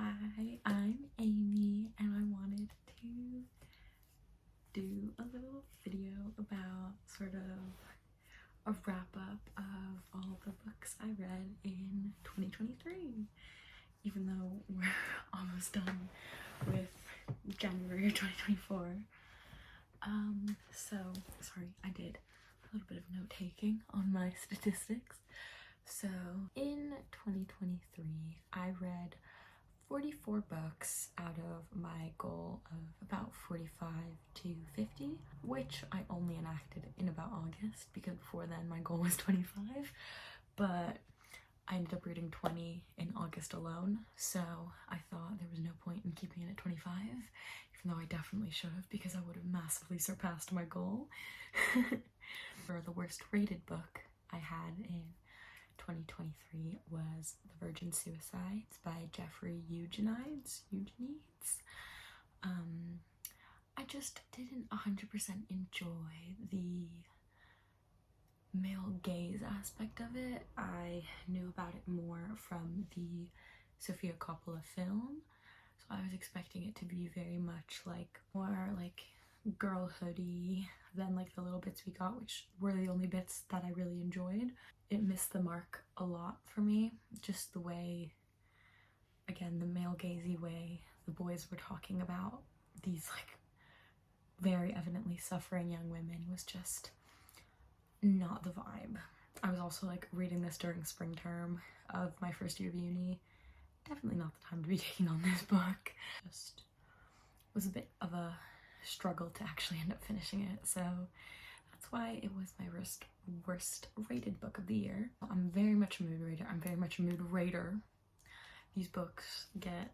Hi, I'm Amy, and I wanted to do a little video about sort of a wrap up of all the books I read in 2023, even though we're almost done with January of 2024. So, sorry, I did a little bit of note taking on my statistics. So, in 2023, I read 44 books out of my goal of about 45 to 50, which I only enacted in about August because before then my goal was 25, but I ended up reading 20 in August alone, so I thought there was no point in keeping it at 25, even though I definitely should have because I would have massively surpassed my goal. For the worst rated book I had in 2023 was The Virgin Suicides by Jeffrey Eugenides. I just didn't 100% enjoy the male gaze aspect of it. I knew about it more from the Sofia Coppola film, so I was expecting it to be very much like more like girlhoody than like the little bits we got, which were the only bits that I really enjoyed. It missed the mark a lot for me, just the way, again, the male gazy way the boys were talking about these like very evidently suffering young women was just not the vibe. I was also like reading this during spring term of my first year of uni. Definitely not the time to be taking on this book. Just was a bit of a struggle to actually end up finishing it, so that's why it was my worst rated book of the year. I'm very much a mood reader. I'm very much a mood rater. These books get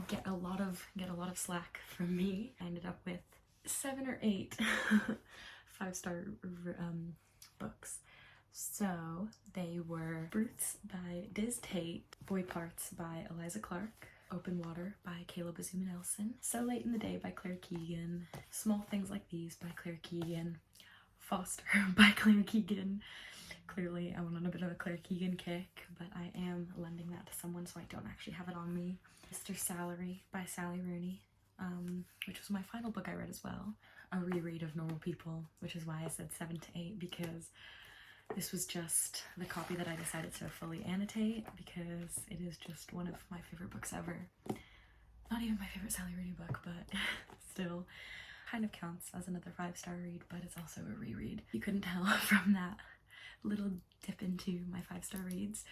get a lot of slack from me. I ended up with 7 or 8 5-star books. So they were Brutes by Diz Tate, Boy Parts by Eliza Clark, Open Water by Caleb Azuma Nelson, So Late in the Day by Claire Keegan, Small Things Like These by Claire Keegan, Foster by Claire Keegan. Clearly I went on a bit of a Claire Keegan kick, but I am lending that to someone so I don't actually have it on me. Mr. Salary by Sally Rooney, which was my final book I read as well. A reread of Normal People, which is why I said 7 to 8, because this was just the copy that I decided to fully annotate because it is just one of my favorite books ever. Not even my favorite Sally Rooney book, but still kind of counts as another 5-star read, but it's also a reread. You couldn't tell from that little dip into my 5-star reads.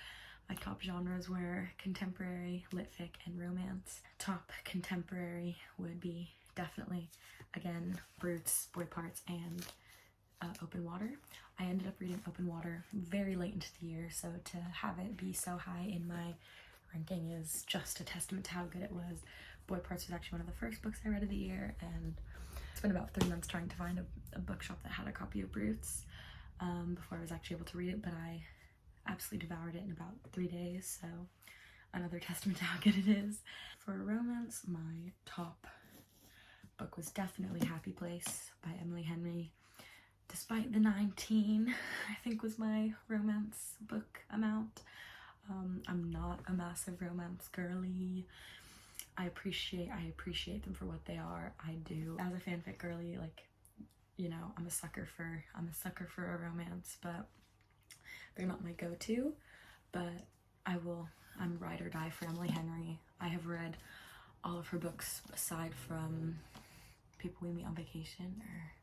My top genres were contemporary, lit fic, and romance. Top contemporary would be definitely, again, Brutes, Boy Parts, and Open Water. I ended up reading Open Water very late into the year, so to have it be so high in my ranking is just a testament to how good it was. Boy Parts was actually one of the first books I read of the year, and it's been about 3 months trying to find a bookshop that had a copy of Brutes before I was actually able to read it, but I absolutely devoured it in about 3 days, so another testament to how good it is. For romance, my top book was definitely Happy Place by Emily Henry. Despite the 19, I think was my romance book amount. I'm not a massive romance girly. I appreciate them for what they are. I do. As a fanfic girly, like, you know, I'm a sucker for a romance, but they're not my go-to. But I'm ride or die for Emily Henry. I have read all of her books aside from People We Meet on Vacation or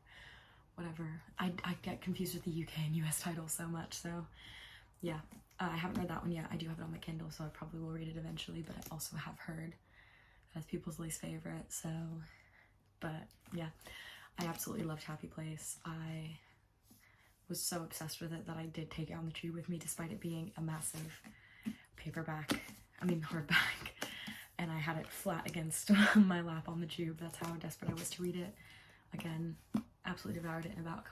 whatever. I get confused with the UK and US titles so much, so yeah. I haven't read that one yet. I do have it on my Kindle, so I probably will read it eventually, but I also have heard that's people's least favorite, so, but yeah. I absolutely loved Happy Place. I was so obsessed with it that I did take it on the tube with me despite it being a massive hardback, and I had it flat against my lap on the tube. That's how desperate I was to read it. Again, absolutely devoured it in about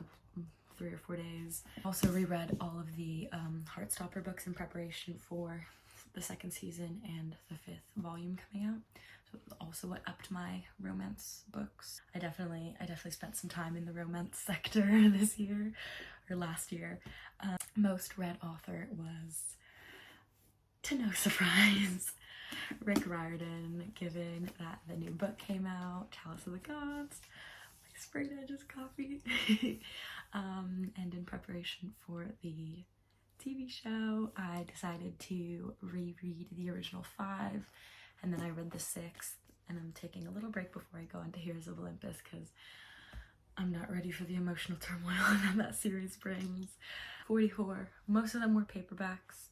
3 or 4 days. Also reread all of the Heartstopper books in preparation for the 2nd season and the 5th volume coming out. So also what upped my romance books. I definitely spent some time in the romance sector this year, or last year. Most read author was, to no surprise, Rick Riordan, given that the new book came out, Chalice of the Gods, my sprayed edges coffee, and in preparation for the TV show, I decided to reread the original 5, and then I read the 6th, and I'm taking a little break before I go into Heroes of Olympus because I'm not ready for the emotional turmoil that series brings. 44, most of them were paperbacks.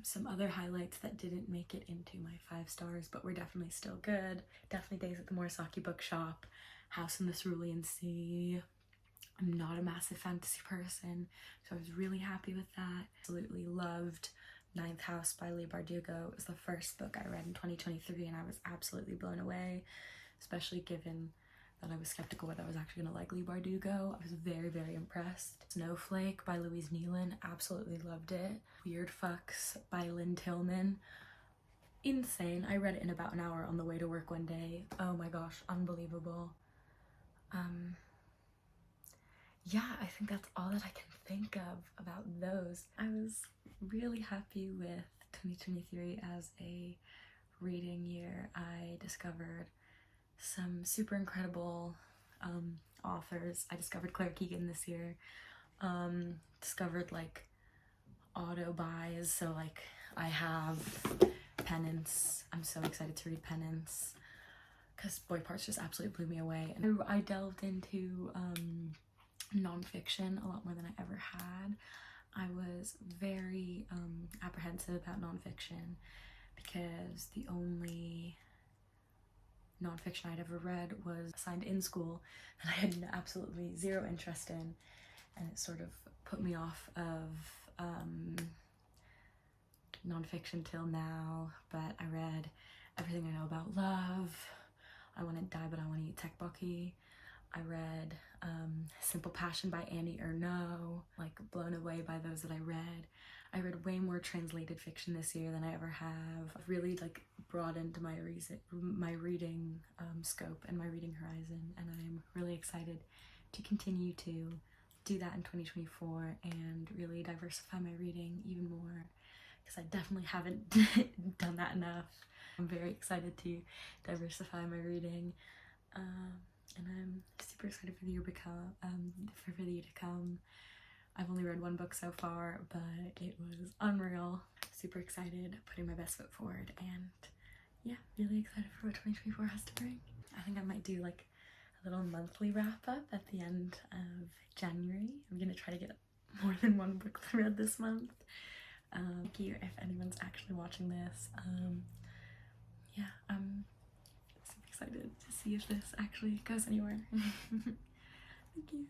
Some other highlights that didn't make it into my 5 stars, but were definitely still good. Definitely Days at the Murasaki Bookshop, House in the Cerulean Sea. I'm not a massive fantasy person, so I was really happy with that. Absolutely loved Ninth House by Leigh Bardugo. It was the first book I read in 2023 and I was absolutely blown away, especially given that I was skeptical whether I was actually gonna like Leigh Bardugo. I was very, very impressed. Snowflake by Louise Nealon, absolutely loved it. Weird Fucks by Lynn Tillman, insane. I read it in about an hour on the way to work one day. Oh my gosh, unbelievable. Yeah, I think that's all that I can think of about those. I was really happy with 2023 as a reading year. I discovered some super incredible authors. I discovered Claire Keegan this year. Discovered like auto buys, so like I have Penance. I'm so excited to read Penance because Boy Parts just absolutely blew me away. And I delved into nonfiction a lot more than I ever had. I was very apprehensive about nonfiction because the only nonfiction I'd ever read was assigned in school that I had absolutely zero interest in, and it sort of put me off of nonfiction till now. But I read Everything I Know About Love, I Want to Die But I Want to Eat Tteokbokki. I read Simple Passion by Annie Ernaux, like blown away by those that I read. I read way more translated fiction this year than I ever have. I've really like broadened my reading scope and my reading horizon, and I'm really excited to continue to do that in 2024 and really diversify my reading even more, because I definitely haven't done that enough. I'm very excited to diversify my reading, and I'm super excited for the year for the year to come. I've only read 1 book so far, but it was unreal. Super excited, putting my best foot forward, and yeah, really excited for what 2024 has to bring. I think I might do like a little monthly wrap up at the end of January. I'm gonna try to get more than 1 book read this month. Thank you if anyone's actually watching this. Yeah, I'm super excited to see if this actually goes anywhere. Thank you.